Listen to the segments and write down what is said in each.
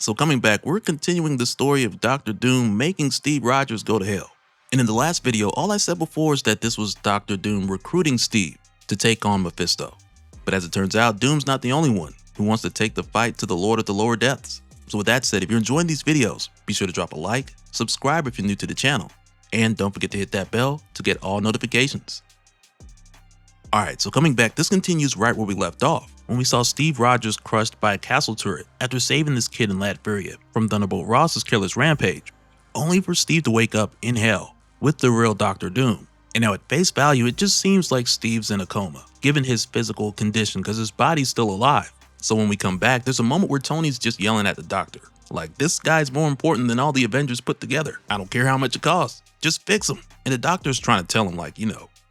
So coming back, we're continuing the story of Dr. Doom making Steve Rogers go to hell. And in the last video, all I said before is that this was Dr. Doom recruiting Steve to take on Mephisto. But as it turns out, Doom's not the only one who wants to take the fight to the Lord of the Lower Depths. So with that said, if you're enjoying these videos, be sure to drop a like, subscribe if you're new to the channel, and don't forget to hit that bell to get all notifications. Alright, so coming back, this continues right where we left off, when we saw Steve Rogers crushed by a castle turret after saving this kid in Latveria from Thunderbolt Ross's careless rampage, only for Steve to wake up in hell with the real Dr. Doom. And now at face value, it just seems like Steve's in a coma, given his physical condition because his body's still alive. So when we come back, there's a moment where Tony's just yelling at the doctor, like, this guy's more important than all the Avengers put together. I don't care how much it costs, just fix him. And the doctor's trying to tell him, like,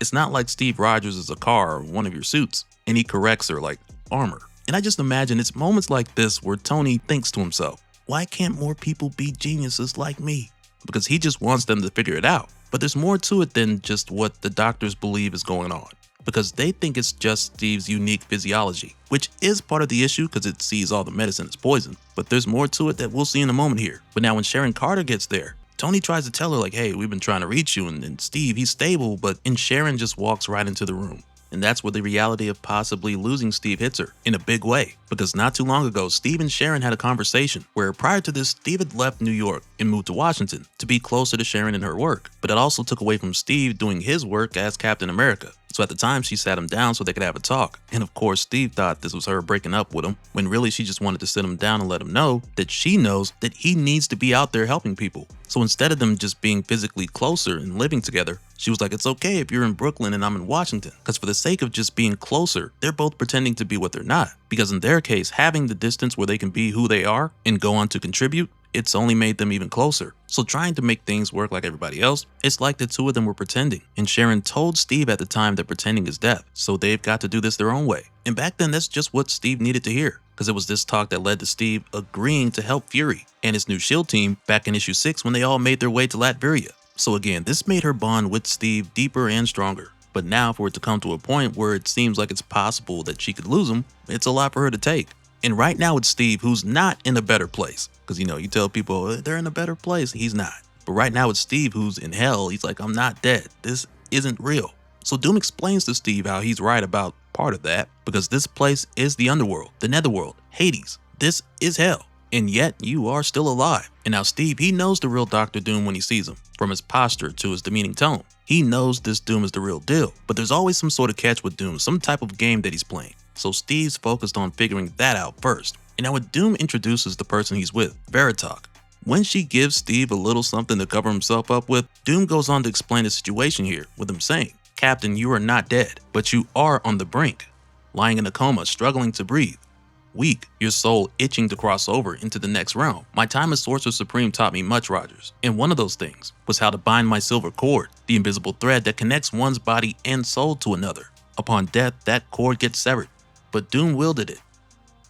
it's not like Steve Rogers is a car or one of your suits. And he corrects her like, armor. And I just imagine it's moments like this where Tony thinks to himself, why can't more people be geniuses like me? Because he just wants them to figure it out. But there's more to it than just what the doctors believe is going on, because they think it's just Steve's unique physiology, which is part of the issue because it sees all the medicine as poison. But there's more to it that we'll see in a moment here. But now when Sharon Carter gets there, Tony tries to tell her like, hey, we've been trying to reach you, and Steve, he's stable, and Sharon just walks right into the room. And that's where the reality of possibly losing Steve hits her in a big way. Because not too long ago, Steve and Sharon had a conversation where prior to this, Steve had left New York and moved to Washington to be closer to Sharon in her work. But it also took away from Steve doing his work as Captain America. So at the time, she sat him down so they could have a talk. And of course, Steve thought this was her breaking up with him, when really she just wanted to sit him down and let him know that she knows that he needs to be out there helping people. So instead of them just being physically closer and living together, she was like, it's okay if you're in Brooklyn and I'm in Washington. Because for the sake of just being closer, they're both pretending to be what they're not. Because in their case, having the distance where they can be who they are and go on to contribute, it's only made them even closer. So trying to make things work like everybody else, it's like the two of them were pretending. And Sharon told Steve at the time that pretending is death, so they've got to do this their own way. And back then, that's just what Steve needed to hear, because it was this talk that led to Steve agreeing to help Fury and his new S.H.I.E.L.D. team back in issue 6 when they all made their way to Latveria. So again, this made her bond with Steve deeper and stronger. But now for it to come to a point where it seems like it's possible that she could lose him, it's a lot for her to take. And right now it's Steve who's not in a better place. Because, you tell people they're in a better place. He's not. But right now it's Steve who's in hell. He's like, I'm not dead. This isn't real. So Doom explains to Steve how he's right about part of that. Because this place is the underworld, the netherworld, Hades. This is hell. And yet you are still alive. And now Steve, he knows the real Dr. Doom when he sees him. From his posture to his demeaning tone. He knows this Doom is the real deal. But there's always some sort of catch with Doom. Some type of game that he's playing. So Steve's focused on figuring that out first. And now when Doom introduces the person he's with, Veritok, when she gives Steve a little something to cover himself up with, Doom goes on to explain the situation here with him saying, Captain, you are not dead, but you are on the brink, lying in a coma, struggling to breathe. Weak, your soul itching to cross over into the next realm. My time as Sorcerer Supreme taught me much, Rogers, and one of those things was how to bind my silver cord, the invisible thread that connects one's body and soul to another. Upon death, that cord gets severed, but Doom wielded it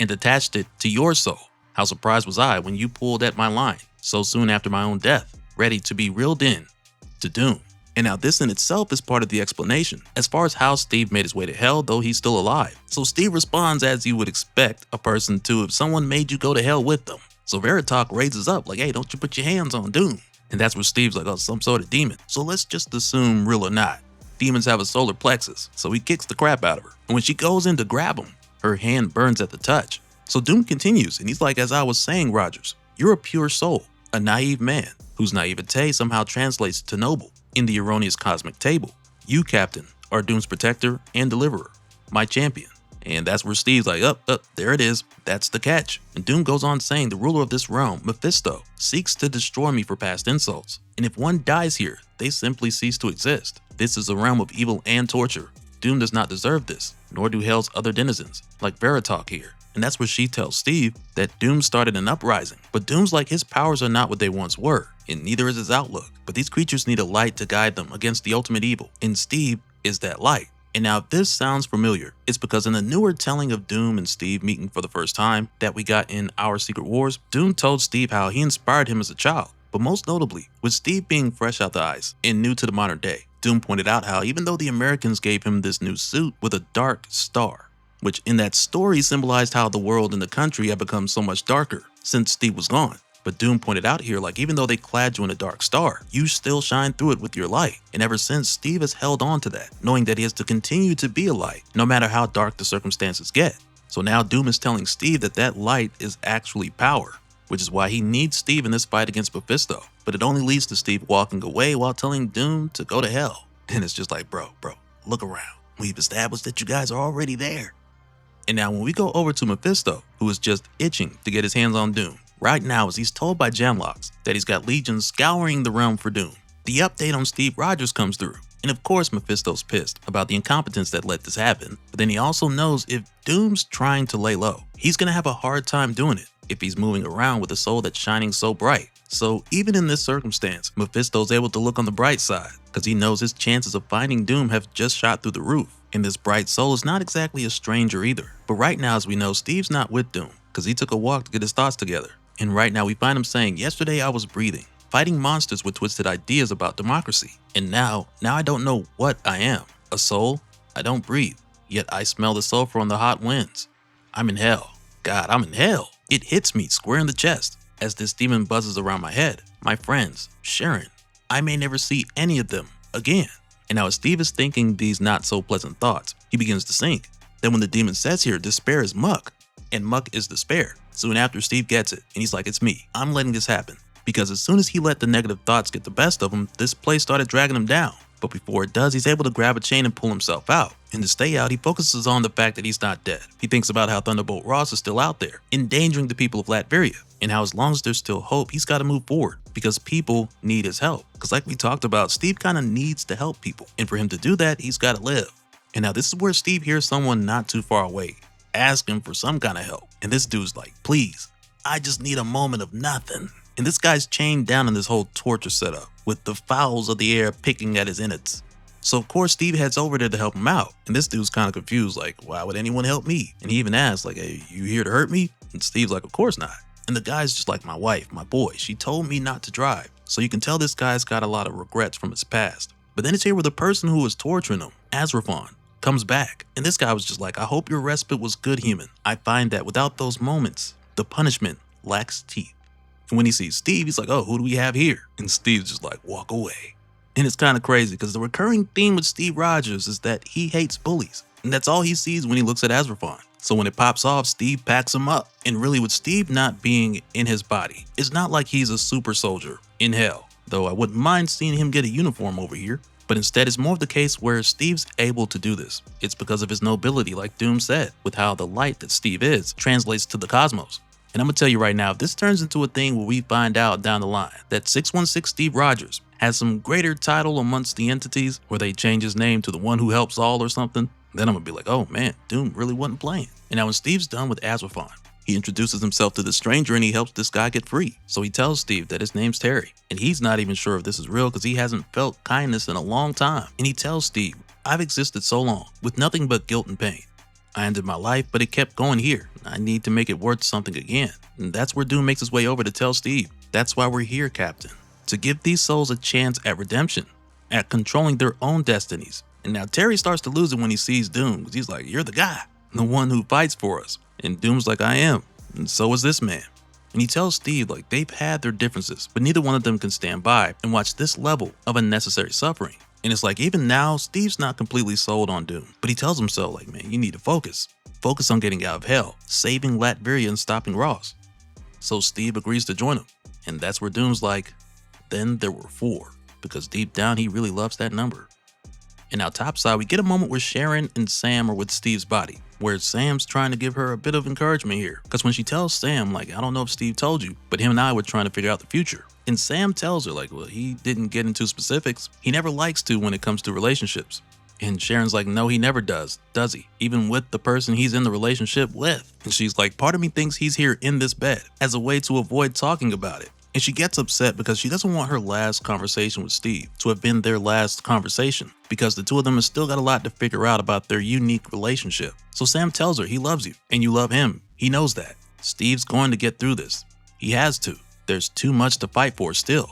and attached it to your soul. How surprised was I when you pulled at my line so soon after my own death, ready to be reeled in to Doom. And now this in itself is part of the explanation as far as how Steve made his way to hell, though he's still alive. So Steve responds as you would expect a person to if someone made you go to hell with them. So Veritok raises up like, hey, don't you put your hands on Doom. And that's where Steve's like, oh, some sort of demon. So let's just assume real or not. Demons have a solar plexus, so he kicks the crap out of her. And when she goes in to grab him, her hand burns at the touch. So Doom continues, and he's like, as I was saying, Rogers, you're a pure soul, a naive man, whose naivete somehow translates to noble in the erroneous cosmic table. You, Captain, are Doom's protector and deliverer, my champion. And that's where Steve's like, there it is. That's the catch. And Doom goes on saying the ruler of this realm, Mephisto, seeks to destroy me for past insults. And if one dies here, they simply cease to exist. This is a realm of evil and torture. Doom does not deserve this, nor do Hell's other denizens, like Veritok here. And that's where she tells Steve that Doom started an uprising. But Doom's like, his powers are not what they once were, and neither is his outlook. But these creatures need a light to guide them against the ultimate evil, and Steve is that light. And now if this sounds familiar, it's because in the newer telling of Doom and Steve meeting for the first time that we got in Our Secret Wars, Doom told Steve how he inspired him as a child. But most notably, with Steve being fresh out the ice and new to the modern day, Doom pointed out how even though the Americans gave him this new suit with a dark star, which in that story symbolized how the world and the country had become so much darker, since Steve was gone. But Doom pointed out here, like, even though they clad you in a dark star, you still shine through it with your light. And ever since, Steve has held on to that, knowing that he has to continue to be a light, no matter how dark the circumstances get. So now Doom is telling Steve that that light is actually power, which is why he needs Steve in this fight against Mephisto. But it only leads to Steve walking away while telling Doom to go to hell. And it's just like, bro, look around. We've established that you guys are already there. And now when we go over to Mephisto, who is just itching to get his hands on Doom, right now as he's told by Jamlocks that he's got legions scouring the realm for Doom, the update on Steve Rogers comes through. And of course Mephisto's pissed about the incompetence that let this happen, but then he also knows if Doom's trying to lay low, he's gonna have a hard time doing it if he's moving around with a soul that's shining so bright. So even in this circumstance, Mephisto's able to look on the bright side, because he knows his chances of finding Doom have just shot through the roof. And this bright soul is not exactly a stranger either. But right now, as we know, Steve's not with Doom, because he took a walk to get his thoughts together. And right now we find him saying, yesterday I was breathing, fighting monsters with twisted ideas about democracy. And now I don't know what I am. A soul? I don't breathe, yet I smell the sulfur on the hot winds. I'm in hell. God, I'm in hell. It hits me square in the chest as this demon buzzes around my head. My friends, Sharon, I may never see any of them again. And now as Steve is thinking these not so pleasant thoughts, he begins to sink. Then when the demon says here, despair is muck, and muck is despair. Soon after, Steve gets it, and he's like, it's me. I'm letting this happen. Because as soon as he let the negative thoughts get the best of him, this place started dragging him down. But before it does, he's able to grab a chain and pull himself out. And to stay out, he focuses on the fact that he's not dead. He thinks about how Thunderbolt Ross is still out there, endangering the people of Latveria, and how as long as there's still hope, he's got to move forward, because people need his help. Because like we talked about, Steve kind of needs to help people, and for him to do that, he's got to live. And now this is where Steve hears someone not too far away ask him for some kind of help. And this dude's like, please, I just need a moment of nothing. And this guy's chained down in this whole torture setup, with the fowls of the air picking at his innards. So of course Steve heads over there to help him out, and this dude's kind of confused, like, why would anyone help me? And he even asks, like, hey, you here to hurt me? And Steve's like, of course not. And the guy's just like, my wife, my boy, she told me not to drive. So you can tell this guy's got a lot of regrets from his past. But then it's here where the person who was torturing him, Azraphon, comes back. And this guy was just like, I hope your respite was good, human. I find that without those moments, the punishment lacks teeth. And when he sees Steve, he's like, oh, who do we have here? And Steve's just like, walk away. And it's kind of crazy because the recurring theme with Steve Rogers is that he hates bullies. And that's all he sees when he looks at Azraphon. So when it pops off, Steve packs him up. And really with Steve not being in his body, it's not like he's a super soldier in hell. Though I wouldn't mind seeing him get a uniform over here. But instead it's more of the case where Steve's able to do this. It's because of his nobility, like Doom said, with how the light that Steve is translates to the cosmos. And I'm gonna tell you right now, if this turns into a thing where we find out down the line that 616 Steve Rogers has some greater title amongst the entities, where they change his name to the one who helps all or something, then I'm gonna be like, oh man, Doom really wasn't playing. And now when Steve's done with Azraphon, he introduces himself to the stranger and he helps this guy get free. So he tells Steve that his name's Terry, and he's not even sure if this is real because he hasn't felt kindness in a long time. And he tells Steve, I've existed so long with nothing but guilt and pain. I ended my life, but it kept going here. I need to make it worth something again. And that's where Doom makes his way over to tell Steve, that's why we're here, Captain. To give these souls a chance at redemption, at controlling their own destinies. And now Terry starts to lose it when he sees Doom, because he's like, you're the guy, the one who fights for us. And Doom's like, I am, and so is this man. And he tells Steve, like, they've had their differences, but neither one of them can stand by and watch this level of unnecessary suffering. And it's like, even now, Steve's not completely sold on Doom, but he tells himself, like, man, you need to focus. Focus on getting out of hell, saving Latveria and stopping Ross. So Steve agrees to join him. And that's where Doom's like, then there were 4, because deep down he really loves that number. And now topside, we get a moment where Sharon and Sam are with Steve's body, where Sam's trying to give her a bit of encouragement here. Because when she tells Sam, like, I don't know if Steve told you, but him and I were trying to figure out the future. And Sam tells her, like, well, he didn't get into specifics. He never likes to when it comes to relationships. And Sharon's like, no, he never does he? Even with the person he's in the relationship with. And she's like, part of me thinks he's here in this bed as a way to avoid talking about it. And she gets upset because she doesn't want her last conversation with Steve to have been their last conversation, because the two of them have still got a lot to figure out about their unique relationship. So Sam tells her he loves you and you love him. He knows that. Steve's going to get through this. He has to. There's too much to fight for still.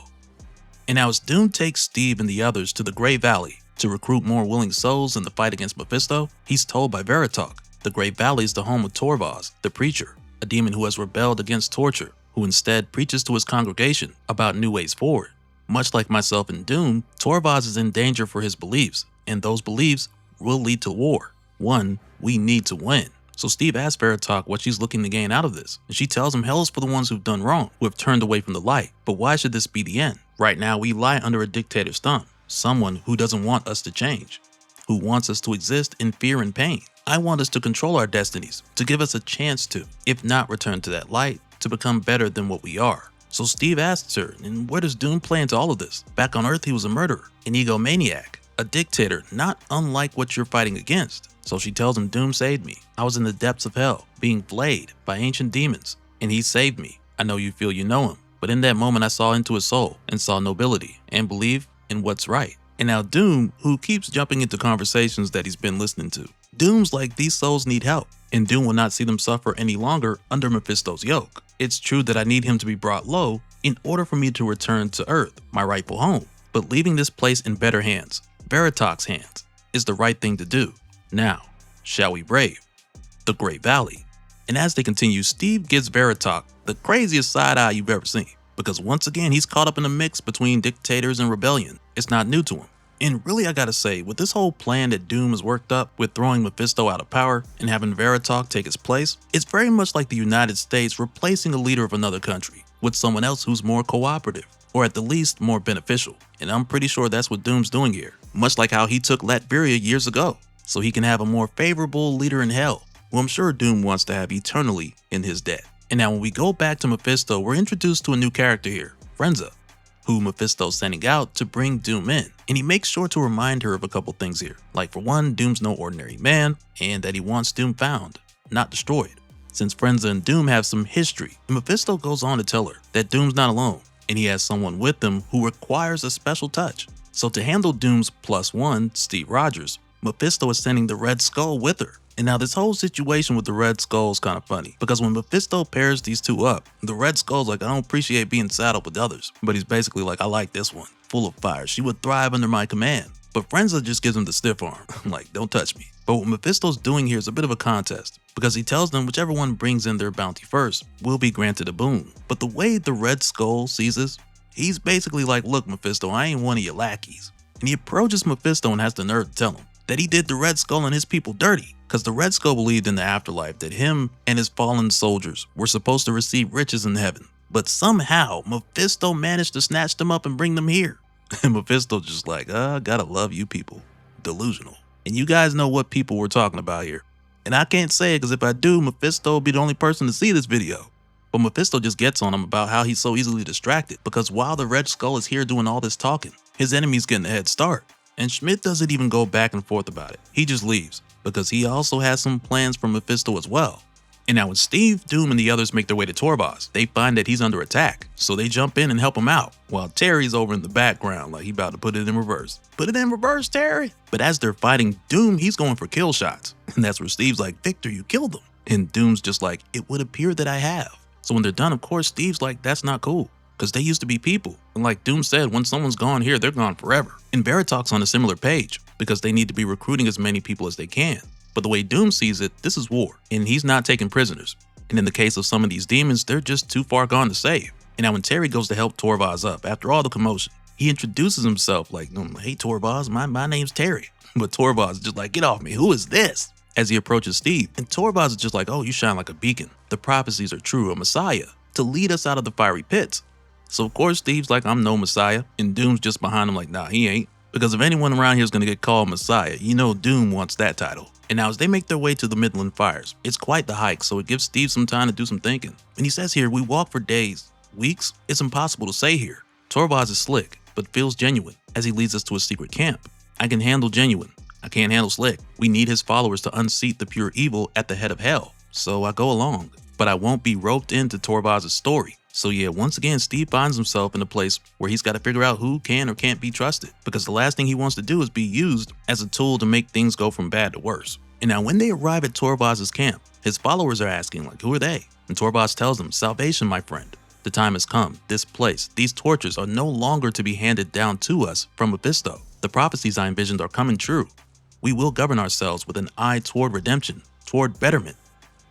And now as Doom takes Steve and the others to the Grey Valley to recruit more willing souls in the fight against Mephisto, he's told by Veritalk the Grey Valley is the home of Torvaz, the preacher, a demon who has rebelled against torture who instead preaches to his congregation about new ways forward. Much like myself in Doom, Torvaz is in danger for his beliefs, and those beliefs will lead to war. One, we need to win. So Steve asks Veritok what she's looking to gain out of this, and she tells him hell is for the ones who've done wrong, who have turned away from the light. But why should this be the end? Right now we lie under a dictator's thumb, someone who doesn't want us to change, who wants us to exist in fear and pain. I want us to control our destinies, to give us a chance to, if not return to that light, to become better than what we are. So Steve asks her, and where does Doom play into all of this? Back on Earth he was a murderer, an egomaniac, a dictator not unlike what you're fighting against. So she tells him, Doom saved me. I was in the depths of hell, being flayed by ancient demons, and he saved me. I know you feel you know him, but in that moment I saw into his soul and saw nobility and believe in what's right. And now Doom, who keeps jumping into conversations that he's been listening to, Doom's like, these souls need help, and Doom will not see them suffer any longer under Mephisto's yoke. It's true that I need him to be brought low in order for me to return to Earth, my rightful home. But leaving this place in better hands, Veritok's hands, is the right thing to do. Now, shall we brave the Great Valley? And as they continue, Steve gives Veritok the craziest side eye you've ever seen, because once again he's caught up in a mix between dictators and rebellion. It's not new to him. And really, I gotta say, with this whole plan that Doom has worked up with throwing Mephisto out of power and having Veritok take his place, it's very much like the United States replacing a leader of another country with someone else who's more cooperative, or at the least more beneficial. And I'm pretty sure that's what Doom's doing here, much like how he took Latveria years ago, so he can have a more favorable leader in hell, who I'm sure Doom wants to have eternally in his debt. And now when we go back to Mephisto, we're introduced to a new character here, Frenza, who Mephisto's sending out to bring Doom in. And he makes sure to remind her of a couple things here. Like for one, Doom's no ordinary man, and that he wants Doom found, not destroyed. Since Frenza and Doom have some history, Mephisto goes on to tell her that Doom's not alone, and he has someone with him who requires a special touch. So to handle Doom's +1, Steve Rogers, Mephisto is sending the Red Skull with her. And now this whole situation with the Red Skull is kind of funny, because when Mephisto pairs these two up, the Red Skull's like, I don't appreciate being saddled with others, but he's basically like, I like this one, full of fire, she would thrive under my command. But Frenza just gives him the stiff arm, like, don't touch me. But what Mephisto's doing here is a bit of a contest, because he tells them whichever one brings in their bounty first will be granted a boon. But the way the Red Skull sees this, he's basically like, look Mephisto, I ain't one of your lackeys. And he approaches Mephisto and has the nerve to tell him that he did the Red Skull and his people dirty, because the Red Skull believed in the afterlife that him and his fallen soldiers were supposed to receive riches in heaven. But somehow Mephisto managed to snatch them up and bring them here. And Mephisto's just like, gotta love you people. Delusional. And you guys know what people we're talking about here. And I can't say it because if I do, Mephisto will be the only person to see this video. But Mephisto just gets on him about how he's so easily distracted, because while the Red Skull is here doing all this talking, his enemy's getting a head start. And Schmidt doesn't even go back and forth about it. He just leaves, because he also has some plans for Mephisto as well. And now when Steve, Doom, and the others make their way to Torvaz, they find that he's under attack, so they jump in and help him out, while Terry's over in the background like he about to put it in reverse. Put it in reverse, Terry! But as they're fighting Doom, he's going for kill shots. And that's where Steve's like, Victor, you killed him. And Doom's just like, it would appear that I have. So when they're done, of course, Steve's like, that's not cool, because they used to be people. And like Doom said, when someone's gone here, they're gone forever. And Veritok's on a similar page, because they need to be recruiting as many people as they can. But the way Doom sees it, this is war, and he's not taking prisoners. And in the case of some of these demons, they're just too far gone to save. And now when Terry goes to help Torvaz up, after all the commotion, he introduces himself like, hey Torvaz, my name's Terry. But Torvaz is just like, get off me, who is this? As he approaches Steve, and Torvaz is just like, oh, you shine like a beacon. The prophecies are true, a messiah, to lead us out of the fiery pits. So of course Steve's like, I'm no messiah, and Doom's just behind him like, nah, he ain't. Because if anyone around here is gonna get called messiah, you know Doom wants that title. And now as they make their way to the Midland Fires, it's quite the hike, so it gives Steve some time to do some thinking. And he says here, we walk for days, weeks, it's impossible to say here. Torvaz is slick, but feels genuine, as he leads us to a secret camp. I can handle genuine, I can't handle slick. We need his followers to unseat the pure evil at the head of hell. So I go along, but I won't be roped into Torvaz's story. So yeah, once again, Steve finds himself in a place where he's got to figure out who can or can't be trusted, because the last thing he wants to do is be used as a tool to make things go from bad to worse. And now when they arrive at Torvaz's camp, his followers are asking like, who are they? And Torvaz tells them, salvation, my friend. The time has come. This place, these tortures are no longer to be handed down to us from Mephisto. The prophecies I envisioned are coming true. We will govern ourselves with an eye toward redemption, toward betterment.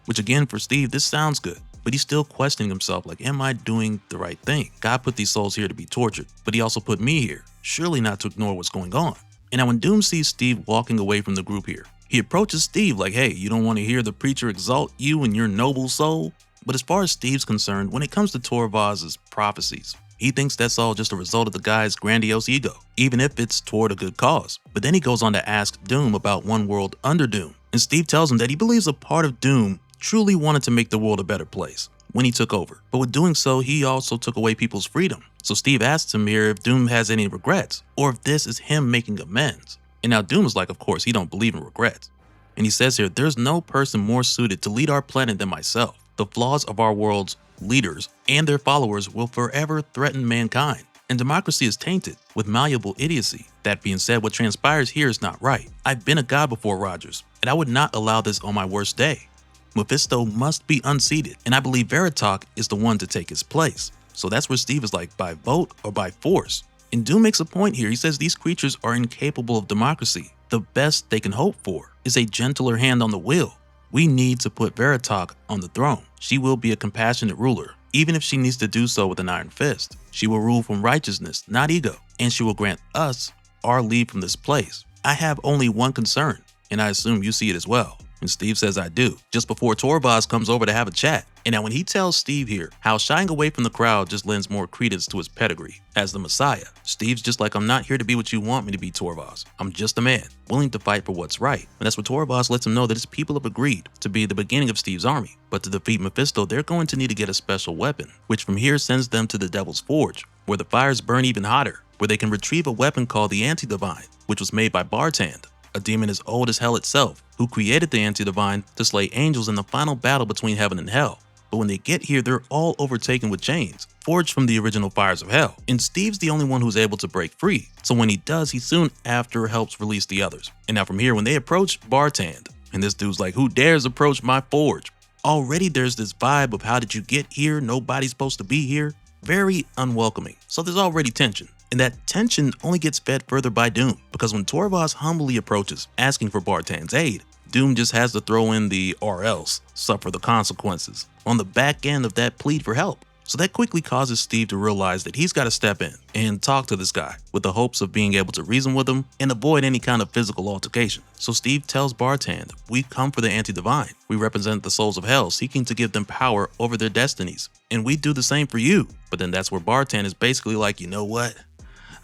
Which again, for Steve, this sounds good. but he's still questioning himself like, am I doing the right thing? God put these souls here to be tortured, but he also put me here, surely not to ignore what's going on. And now when Doom sees Steve walking away from the group here, he approaches Steve like, hey, you don't want to hear the preacher exalt you and your noble soul? But as far as Steve's concerned, when it comes to Torvaz's prophecies, he thinks that's all just a result of the guy's grandiose ego, even if it's toward a good cause. But then he goes on to ask Doom about one world under Doom, and Steve tells him that he believes a part of Doom truly wanted to make the world a better place when he took over. But with doing so, he also took away people's freedom. So Steve asks him here if Doom has any regrets, or if this is him making amends. And now Doom is like, of course, he don't believe in regrets. And he says here, there's no person more suited to lead our planet than myself. The flaws of our world's leaders and their followers will forever threaten mankind, and democracy is tainted with malleable idiocy. That being said, what transpires here is not right. I've been a god before Rogers, and I would not allow this on my worst day. Mephisto must be unseated, and I believe Veritok is the one to take his place. So that's where Steve is like, by vote or by force. And Doom makes a point here. He says these creatures are incapable of democracy. The best they can hope for is a gentler hand on the wheel. We need to put Veritok on the throne. She will be a compassionate ruler, even if she needs to do so with an iron fist. She will rule from righteousness, not ego, and she will grant us our leave from this place. I have only one concern, and I assume you see it as well. And Steve says I do, just before Torvaz comes over to have a chat. And now when he tells Steve here how shying away from the crowd just lends more credence to his pedigree as the Messiah, Steve's just like, I'm not here to be what you want me to be, Torvaz. I'm just a man, willing to fight for what's right. And that's what Torvaz lets him know that his people have agreed to be the beginning of Steve's army. But to defeat Mephisto, they're going to need to get a special weapon, which from here sends them to the Devil's Forge, where the fires burn even hotter, where they can retrieve a weapon called the Anti-Divine, which was made by Bartand, a demon as old as hell itself, who created the Anti-Divine to slay angels in the final battle between heaven and hell. But when they get here, they're all overtaken with chains, forged from the original fires of hell. And Steve's the only one who's able to break free. So when he does, he soon after helps release the others. And now from here, when they approach Bartand, and this dude's like, who dares approach my forge? Already there's this vibe of how did you get here? Nobody's supposed to be here. Very unwelcoming. So there's already tension. And that tension only gets fed further by Doom, because when Torvaz humbly approaches, asking for Bartand's aid, Doom just has to throw in the or else, suffer the consequences, on the back end of that plead for help. So that quickly causes Steve to realize that he's got to step in and talk to this guy with the hopes of being able to reason with him and avoid any kind of physical altercation. So Steve tells Bartand, we come for the Anti-Divine. We represent the souls of hell, seeking to give them power over their destinies. And we do the same for you. But then that's where Bartand is basically like, you know what?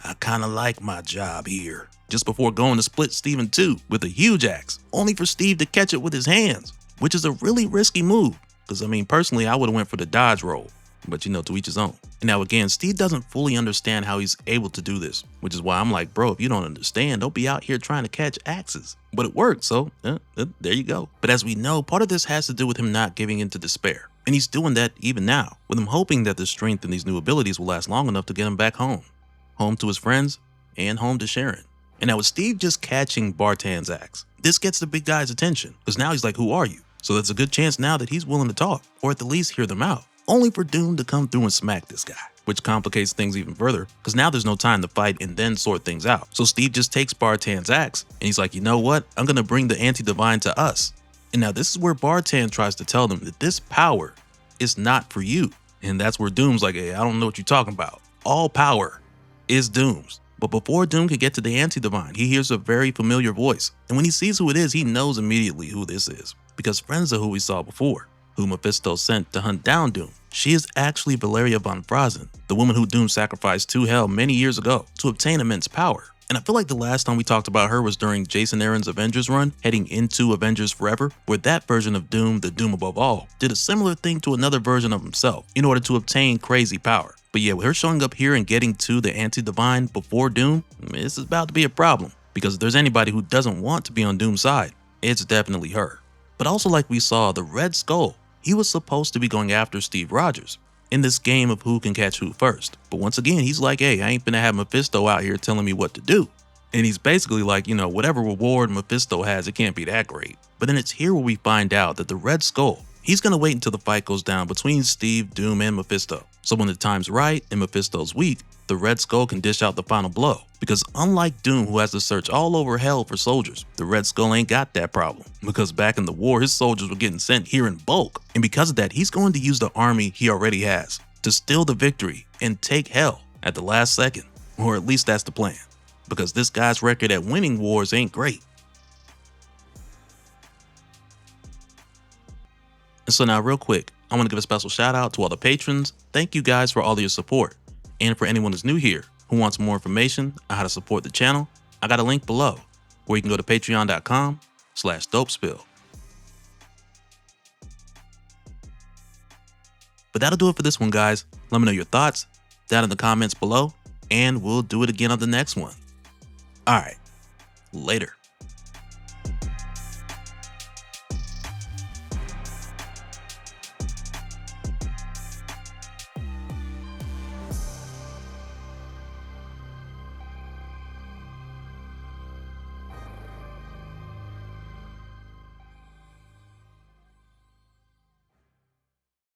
I kind of like my job here. Just before going to split Steve in two with a huge axe, only for Steve to catch it with his hands, which is a really risky move. Because I mean, personally, I would have went for the dodge roll, but you know, to each his own. And now again, Steve doesn't fully understand how he's able to do this, which is why I'm like, bro, if you don't understand, don't be out here trying to catch axes. But it worked, so there you go. But as we know, part of this has to do with him not giving in to despair. And he's doing that even now, with him hoping that the strength in these new abilities will last long enough to get him back home. Home to his friends, and home to Sharon. And now with Steve just catching Bartand's axe, this gets the big guy's attention, because now he's like, who are you? So there's a good chance now that he's willing to talk, or at the least hear them out, only for Doom to come through and smack this guy, which complicates things even further, because now there's no time to fight and then sort things out. So Steve just takes Bartand's axe, and he's like, you know what? I'm gonna bring the Anti-Divine to us. And now this is where Bartand tries to tell them that this power is not for you. And that's where Doom's like, hey, I don't know what you're talking about. All power is Doom's. But before Doom could get to the Anti-Divine, he hears a very familiar voice. And when he sees who it is, he knows immediately who this is, because friends of who we saw before, who Mephisto sent to hunt down Doom. She is actually Valeria von Frazen, the woman who Doom sacrificed to hell many years ago to obtain immense power. And I feel like the last time we talked about her was during Jason Aaron's Avengers run, heading into Avengers Forever, where that version of Doom, the Doom above all, did a similar thing to another version of himself in order to obtain crazy power. But yeah, with her showing up here and getting to the Anti-Divine before Doom, this is about to be a problem. Because if there's anybody who doesn't want to be on Doom's side, it's definitely her. But also like we saw, the Red Skull, he was supposed to be going after Steve Rogers in this game of who can catch who first. But once again, he's like, hey, I ain't gonna have Mephisto out here telling me what to do. And he's basically like, you know, whatever reward Mephisto has, it can't be that great. But then it's here where we find out that the Red Skull, he's gonna wait until the fight goes down between Steve, Doom, and Mephisto. So when the time's right and Mephisto's weak, the Red Skull can dish out the final blow. Because unlike Doom, who has to search all over hell for soldiers, the Red Skull ain't got that problem. Because back in the war, his soldiers were getting sent here in bulk. And because of that, he's going to use the army he already has to steal the victory and take hell at the last second. Or at least that's the plan. Because this guy's record at winning wars ain't great. And so now real quick, I want to give a special shout out to all the patrons. Thank you guys for all of your support. And for anyone who's new here who wants more information on how to support the channel, I got a link below where you can go to patreon.com/dopespill. But that'll do it for this one, guys. Let me know your thoughts down in the comments below, and we'll do it again on the next one. All right, later.